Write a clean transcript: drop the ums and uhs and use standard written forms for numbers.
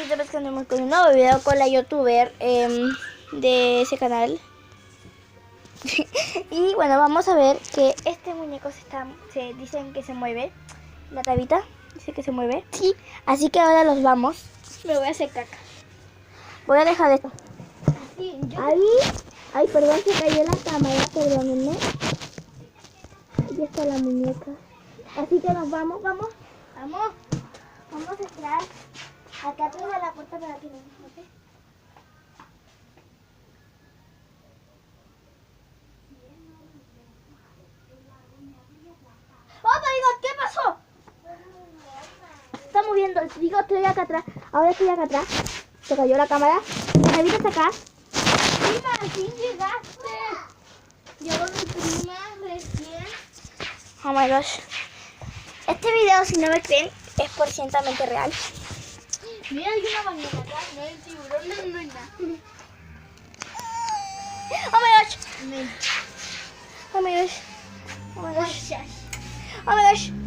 youtubers que andamos con un nuevo video con la youtuber de ese canal. Y bueno, vamos a ver que este muñeco se dicen que se mueve. La tabita dice que se mueve. Sí. Así que ahora los vamos. Me voy a hacer caca. Voy a dejar esto. Sí, Ay, perdón, se cayó la cámara, perdónenme. Ahí está la muñeca. Así que nos vamos. Vamos a entrar acá atrás de la puerta para que nos ¿ok? ¡Oh, my God! ¿Qué pasó? Está moviendo. Digo, estoy acá atrás. Ahora estoy acá atrás. Se cayó la cámara. ¿Me avisas acá? prima, ¿sí llegaste? Llegó mi prima recién. Oh my gosh. Este video, si no me creen, es por cientamente real. Mira, hay una mañana acá, no hay tiburón, no hay nada. Oh my gosh. Oh my gosh. Oh my gosh. Gracias. Oh my gosh.